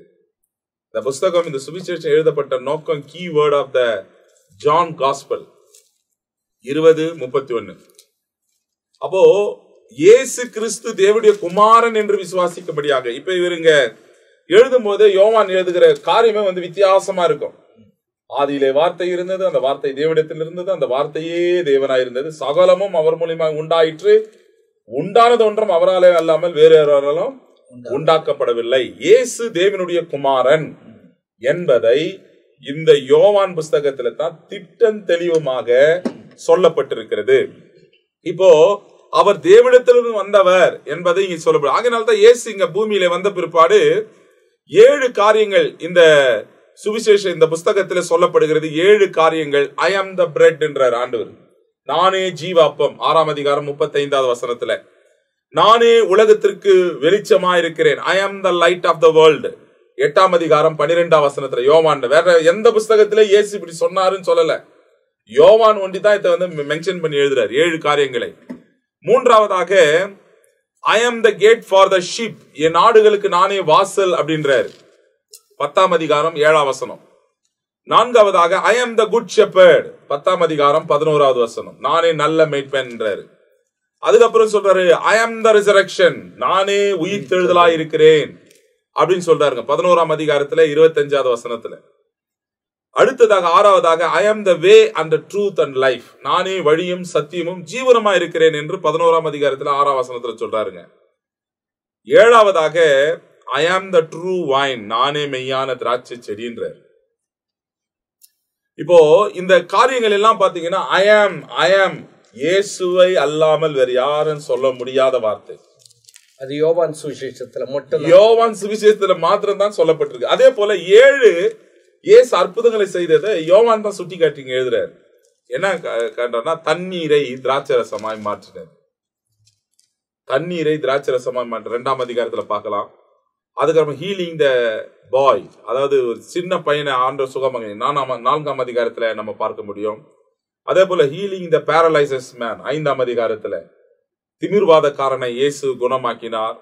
இந்த புஸ்தகம், இந்த சுவிசேஷம் எழுதப்பட்ட நோக்கம், key word of the John gospel 20:31. அப்போ இயேசு கிறிஸ்து தேவனுடைய குமாரன் என்று விசுவாசிக்கும்படியாக. இப்ப இவருங்க எழுதும் போது யோவான் எழுதுகிற காரியமே வித்தியாசமா இருக்கும். ஆதியிலே வார்த்தை இருந்தது, அந்த வார்த்தை தேவனிடத்தில் இருந்தது, அந்த வார்த்தையே தேவனாயிருந்தது, சகலமும் அவர் மூலியமாக உண்டாயிற்று, உண்டானது ஒன்றும் அவராலே அல்லாமல் வேறு யாராலும் உண்டாக்கப்படவில்லை. இயேசு தேவனுடைய குமாரன் என்பதை இந்த யோவான் புஸ்தகத்துல தான் திட்டம் தெளிவுமாக சொல்லப்பட்டிருக்கிறது. இப்போ அவர் தேவனிடத்திலிருந்து வந்தவர் என்பதை இங்க சொல்லப்படும். ஆகையினால்தான் இயேசு இங்க பூமியில வந்த பிற்பாடு 7 காரியங்கள் இந்த சுவிசேஷம் இந்த புஸ்தகத்துல சொல்லப்படுகிறது. 7 காரியங்கள். ஐ ஆம் த பிரெட் என்றார் ஆண்டவர். நானே ஜீவாப்பம் 6ஆம் அதிகாரம் 35வது வசனத்துல. நானே உலகத்திற்கு வெளிச்சமா இருக்கிறேன். I am the light of the world 8ஆம் அதிகாரம் 12ஆம் வசனத்துல. யோவான் வேற எந்த புஸ்தகத்திலே இயேசு இப்படி சொன்னாருன்னு சொல்லல. யோவான் ஒண்டி தான் இதை மென்ஷன் பண்ணி எழுதுறாரு 7 காரியங்களை. 3ஆவதாக ஐ am the gate for the sheep, என் ஆடுகளுக்கு நானே வாசல் அப்படின்றாரு 10ஆம் அதிகாரம் 7ஆம் வசனம். 4ஆவதாக ஐ ஆம் த குட் ஷெப்பர்ட் 10ஆம் அதிகாரம் 11வது வசனம். நானே நல்ல மேய்ப்பன் என்றாரு. அதுக்கப்புறம் சொல்றாரு ஐ ஆம் த ரிசரக்ஷன், நானே உயிர்த்தெழுதலாய் இருக்கிறேன் அப்படின்னு சொல்றாருங்க 11ஆம் அதிகாரத்துல 25வது வசனத்துல. அடுத்ததாக 6ஆவதாக I am the way and the truth and life, நானே வழியும் சத்தியமும் ஜீவனமா இருக்கிறேன் என்று 11ஆம் அதிகாரத்துல 6ஆம் வசனத்துல சொல்றாருங்க. 7ஆவதாக ஐ ஆம் த ட்ரூ வைன், நானே மெய்யான திராட்சை செடின்றார். இப்போ இந்த காரியங்கள் எல்லாம் பாத்தீங்கன்னா ஐ ஆம் இயேசுவை அல்லாமல் வேற யாரும் சொல்ல முடியாத வார்த்தை. அது யோவான் சுவிசேஷத்துல மட்டும், யோவான் சுவிசேஷத்துல மாத்திரம் தான் சொல்லப்பட்டிருக்கு. அதே போல 7 இயேசு அற்புதங்களை செய்ததை யோவான் தான் சுட்டி காட்டிங்க எழுதுறாரு. என்ன காட்டுறா, தண்ணீரை திராட்சை ரசமாய் மாற்றினார். தண்ணீரை திராட்சை ரசமாய் மாற்ற 2ஆம் அதிகாரத்துல பார்க்கலாம். அதுக்கப்புறம் ஹீலிங் த பாய், அதாவது ஒரு சின்ன பையனை ஆண்டவர் சுகமாக 4ஆம் அதிகாரத்துல நம்ம பார்க்க முடியும். அதே போல ஹீலிங் த பேரலைசஸ் மேன் 5ஆம் அதிகாரத்துல திமிர்வாதக்காரனை இயேசு குணமாக்கினார்.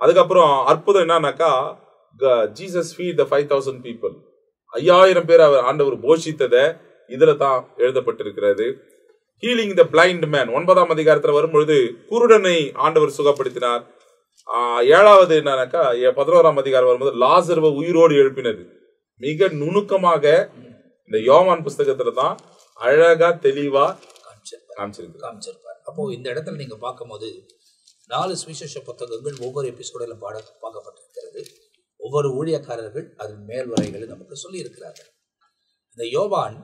அதுக்கப்புறம் அற்புதம் என்னன்னாக்கா, ஜீசஸ் ஃபீட் த 5000 பீப்புள், 5000 பேர் அவர் ஆண்டவர் போஷித்ததை இதுல தான் எழுதப்பட்டிருக்கிறது. ஹீலிங் த பிளைண்ட் மேன் 9ஆம் அதிகாரத்துல வரும்பொழுது குருடனை ஆண்டவர் சுகப்படுத்தினார். 7வது என்னன்னாக்கா 11ஆம் அதிகாரம் வரும்போது லாசருவை உயிரோடு எழுப்பினது. மிக நுணுக்கமாக இந்த யோவான் புஸ்தகத்துல தான் அழகா தெளிவா காமிச்சிருப்பார். அப்போ இந்த இடத்துல நீங்க பார்க்கும்போது 4 சுவிசேஷ புத்தகங்கள் ஒவ்வொரு எபிசோடில் பார்க்கப்பட்டிருக்கிறது. ஒவ்வொரு ஊழியக்காரர்கள் அதன் மேல்வரைகளை நமக்கு சொல்லி இருக்கிறார்கள். இந்த யோவான்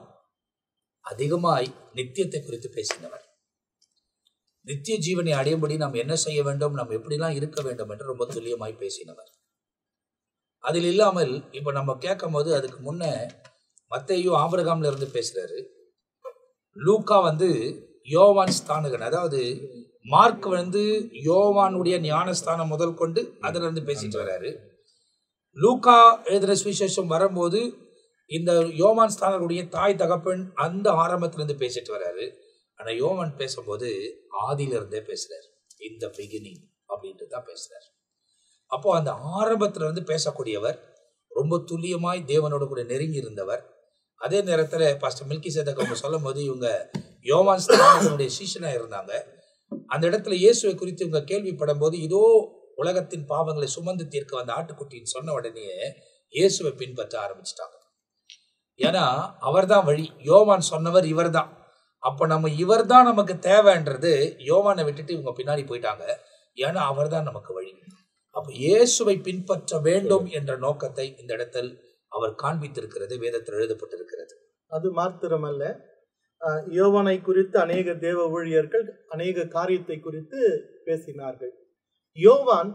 அதிகமாய் நித்தியத்தை குறித்து பேசினவர். நித்திய ஜீவனை அடையும்படி நாம் என்ன செய்ய வேண்டும், நாம் எப்படிலாம் இருக்க வேண்டும் என்று ரொம்ப துல்லியமாய் பேசினவர். அதில் இல்லாமல் இப்ப நம்ம கேட்கும் போது அதுக்கு முன்ன மத்தேயு ஆபிரகாம்ல இருந்து பேசுறாரு. லூக்கா யோவான் ஸ்தானகன், அதாவது மார்க் யோவானுடைய ஞானஸ்தானம் முதல் கொண்டு அதுல இருந்து பேசிட்டு வர்றாரு. லூக்கா எழுதுற சுவிசேஷம் வரும்போது இந்த யோவான் ஸ்தானருடைய தாய் தகப்பன் அந்த ஆரம்பத்திலிருந்து பேசிட்டு வர்றாரு. ஆனா யோவான் பேசும்போது ஆதியிலிருந்தே பேசுறாரு. இந்த பிகினிங் அப்படின்ட்டு தான் பேசுறாரு. அப்போ அந்த ஆரம்பத்துல பேசக்கூடியவர் ரொம்ப துல்லியமாய் தேவனோட கூட நெருங்கி இருந்தவர். அதே நேரத்துல பாஸ்டர் மெல்கிசேதேக் அவங்க சொல்லும் போது இவங்க யோவான் ஸ்தானகனுடைய சீஷனா இருந்தாங்க. அந்த இடத்துல இயேசுவை குறித்து இவங்க கேள்விப்படும் போது இதோ உலகத்தின் பாவங்களை சுமந்து தீர்க்க வந்த ஆட்டுக்குட்டின்னு சொன்ன உடனே இயேசுவை பின்பற்ற ஆரம்பிச்சிட்டாங்க. ஏன்னா அவர் தான் வழி. யோவான் சொன்னவர் இவர் தான். அப்ப நம்ம இவர் தான் நமக்கு தேவைன்றது யோவானை விட்டுட்டு இவங்க பின்னாடி போயிட்டாங்க. ஏன்னா அவர் தான் நமக்கு வழி. அப்ப இயேசுவை பின்பற்ற வேண்டும் என்ற நோக்கத்தை இந்த இடத்தில் அவர் காண்பித்திருக்கிறது, வேதத்தில் எழுதப்பட்டிருக்கிறது. அது மாத்திரமல்ல, யோவானை குறித்து அநேக தேவ ஊழியர்கள் அநேக காரியத்தை குறித்து பேசினார்கள். யோவான்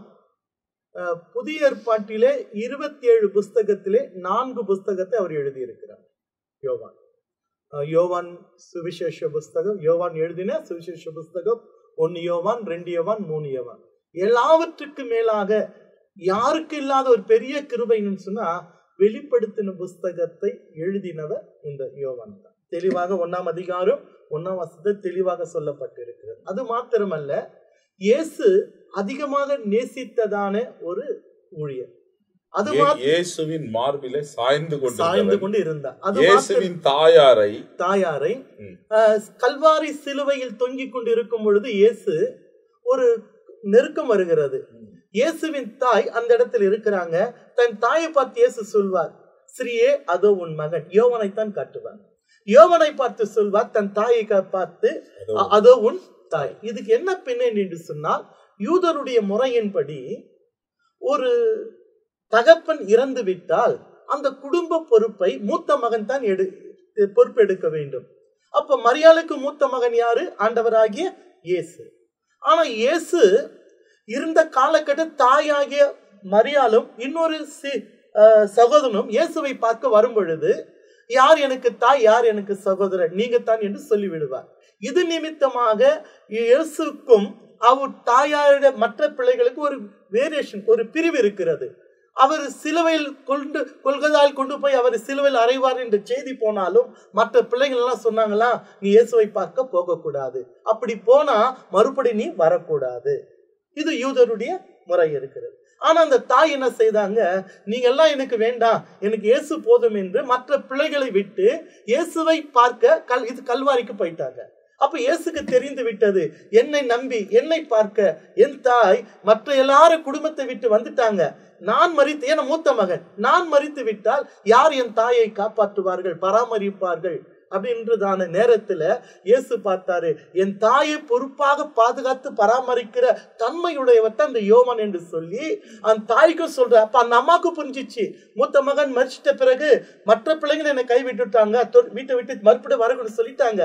புதிய ஏற்பாட்டிலே 27 புஸ்தகத்திலே 4 புஸ்தகத்தை அவர் எழுதியிருக்கிறார். யோவான் சுவிசேஷ புஸ்தகம், யோவான் எழுதின சுவிசேஷ புஸ்தகம் 1 யோவான், 2 யோவான், 3 யோவான். எல்லாவற்றுக்கு மேலாக யாருக்கு இல்லாத ஒரு பெரிய கிருபைன்னு சொன்னா வெளிப்படுத்தின புஸ்தகத்தை எழுதினவர் இந்த யோவான் தான். தெளிவாக 1ஆம் அதிகாரம் 1ஆம் வசனத்தில் தெளிவாக சொல்லப்பட்டிருக்கிறது. அது மாத்திரமல்ல, இயேசு அதிகமாக நேசித்ததான ஒரு ஊழியர். அது இயேசுவின் மார்பிலே சாய்ந்து கொண்டு இருந்தார். அது இயேசுவின் தாயாரை கல்வாரி சிலுவையில் தொங்கிக் கொண்டு இருக்கும் பொழுது இயேசு ஒரு நெருக்கம் வருகிறது. இயேசுவின் தாய் அந்த இடத்துல இருக்கிறாங்க. தன் தாயை பார்த்து இயேசு சொல்வார், ஸ்ரீயே அதோ உன் மகன். யோவானைத்தான் காட்டுவார். யோவானை பார்த்து சொல்வார் தன் தாயை பார்த்து, அதோ உன் தாய். இதுக்கு என்ன பின்னணி என்று சொன்னால், யூதருடைய முறையின்படி ஒரு தகப்பன் இறந்து விட்டால் அந்த குடும்ப பொறுப்பை மூத்த மகன் தான் பொறுப்பெடுக்க வேண்டும். அப்ப மரியாளுக்கு மூத்த மகன் யாரு? ஆண்டவராகிய இயேசு. ஆனா இயேசு இருந்த காலகட்ட தாயாகிய மரியாளும் இன்னொரு சகோதரனும் இயேசுவை பார்க்க வரும் பொழுது, யார் எனக்கு தாய், யார் எனக்கு சகோதரன், நீங்க தான் என்று சொல்லிவிடுவார். இது நிமித்தமாக இயேசுக்கும் அவர் தாயாருடைய மற்ற பிள்ளைகளுக்கு ஒரு வேரியேஷன், ஒரு பிரிவு இருக்கிறது. அவர் சிலுவையில் கொள்கதால் கொண்டு போய் அவர் சிலுவையில் அறைவார் என்ற செய்தி போனாலும் மற்ற பிள்ளைகள் எல்லாம் சொன்னாங்களா, நீ இயேசுவை பார்க்க போகக்கூடாது, அப்படி போனா மறுபடி நீ வரக்கூடாது. இது யூதருடைய முறை இருக்கிறது. ஆனா அந்த தாய் என்ன செய்தாங்க, நீங்க எல்லாம் எனக்கு வேண்டாம், எனக்கு இயேசு போதும் என்று மற்ற பிள்ளைகளை விட்டு இயேசுவை பார்க்க இது கல்வாரிக்கு போயிட்டாங்க. அப்ப இயேசுக்கு தெரிந்து விட்டது, என்னை நம்பி என்னை பார்க்க என் தாய் மற்ற எல்லாரும் குடும்பத்தை விட்டு வந்துட்டாங்க, நான் மரித்து, என மூத்த மகன், நான் மரித்து விட்டால் யார் என் தாயை காப்பாற்றுவார்கள், பராமரிப்பார்கள் அப்படின்றதான நேரத்துல இயேசு பார்த்தாரு, என் தாயை பொறுப்பாக பாதுகாத்து பராமரிக்கிற தன்மையுடையவர் தான் இந்த யோவான் என்று சொல்லி அந்த தாய்க்கும் சொல்ற. அப்ப அந்த அம்மாவுக்கு புரிஞ்சிச்சு, மூத்த மகன் மரிச்சிட்ட பிறகு மற்ற பிள்ளைங்க என்னை கை விட்டுட்டாங்க, வீட்டை விட்டு மறுபடியும் வரணும்னு சொல்லிட்டாங்க.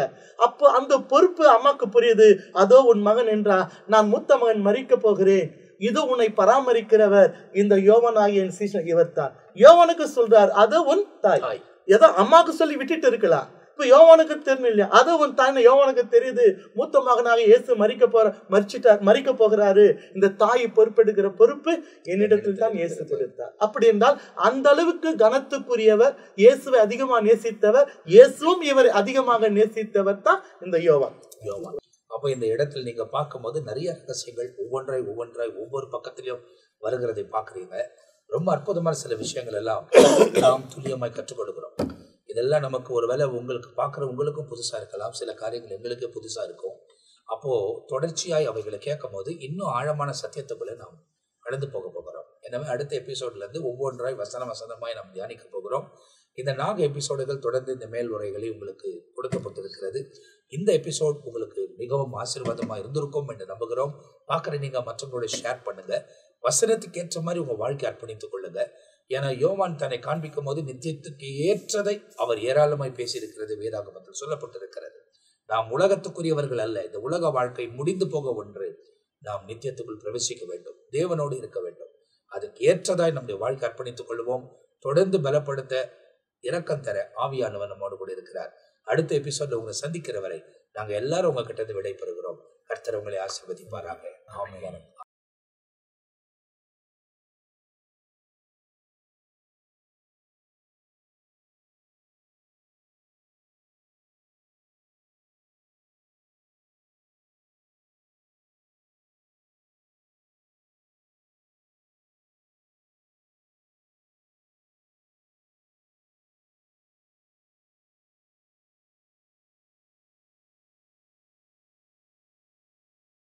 அப்போ அந்த பொறுப்பு அம்மாவுக்கு புரியுது. அதோ உன் மகன் என்றா, நான் மூத்த மகன் மரிக்க போகிறேன், இது உன்னை பராமரிக்கிறவர் இந்த யோவான் ஆகிய என் சீஷன் இவர் தான். யோவானுக்கு சொல்றார், அது உன் தாய். ஏதோ அம்மாவுக்கு சொல்லி விட்டுட்டு இருக்கலாம், இப்ப யோவானுக்கு தெரியல இல்லையா, அது உன் தாய். யோவானுக்கு தெரியுது, மூத்த மகனாக இயேசு மரிக்க போகிறாரு, இந்த தாய் பொறுப்பெடுக்கிற பொறுப்பு என்னிடத்தில் தான் இயேசு கொடுத்தார். அப்படி என்றால் அந்த அளவுக்கு கனத்துக்குரியவர், இயேசுவை அதிகமாக நேசித்தவர், இயேசுவும் இவரை அதிகமாக நேசித்தவர் தான் இந்த யோவான். அப்ப இந்த இடத்துல நீங்க பார்க்கும்போது நிறைய ரகசியங்கள் ஒவ்வொன்றாய் ஒவ்வொரு பக்கத்திலையும் வருகிறதை பார்க்குறீங்க. ரொம்ப அற்புதமான சில விஷயங்கள் எல்லாம் நாம் துல்லியமாய் கற்றுக் கொடுக்கிறோம். இதெல்லாம் நமக்கு ஒருவேளை உங்களுக்கு பார்க்குற உங்களுக்கும் புதுசாக இருக்கலாம், சில காரியங்கள் எங்களுக்கே புதுசாக இருக்கும். அப்போது தொடர்ச்சியாய் அவைகளை கேட்கும் போது இன்னும் ஆழமான சத்தியத்துக்குள்ளே நாம் கடந்து போகிறோம். எனவே அடுத்த எபிசோட்லேருந்து ஒவ்வொன்றாய் வசனமாய் நாம் தியானிக்க போகிறோம். இந்த 4 எபிசோடுகள் தொடர்ந்து இந்த மேல் உரைகளை உங்களுக்கு கொடுக்கப்பட்டிருக்கிறது. இந்த எபிசோட் உங்களுக்கு மிகவும் ஆசீர்வாதமாக இருந்திருக்கும் என்று நம்புகிறோம். பார்க்குற நீங்கள் மற்றவங்களோட ஷேர் பண்ணுங்கள். வசனத்துக்கு ஏற்ற மாதிரி உங்கள் வாழ்க்கை அர்ப்பணித்துக் கொள்ளுங்க. ஏன்னா யோவான் தன்னை காண்பிக்கும் போது நித்தியத்துக்கு ஏற்றதை அவர் ஏராளமாய் பேசியிருக்கிறது வேதாகமத்தில் சொல்லப்பட்டிருக்கிறது. நாம் உலகத்துக்குரியவர்கள் அல்ல, இந்த உலக வாழ்க்கை முடிந்து போக ஒன்று, நாம் நித்தியத்துக்குள் பிரவேசிக்க வேண்டும், தேவனோடு இருக்க வேண்டும். அதுக்கு ஏற்றதாய் நம்முடைய வாழ்க்கை அர்ப்பணித்துக் கொள்வோம். தொடர்ந்து பலப்படுத்த இரக்கம் தர ஆவியானவர் நம்மோடு கூட இருக்கிறார். அடுத்த எபிசோட்ல உங்களை சந்திக்கிற வரை நாங்கள் எல்லாரும் உங்ககிட்ட விடை பெறுகிறோம். கர்த்தர் உங்களை ஆசீர்வதிப்பாராக. ஆமென்.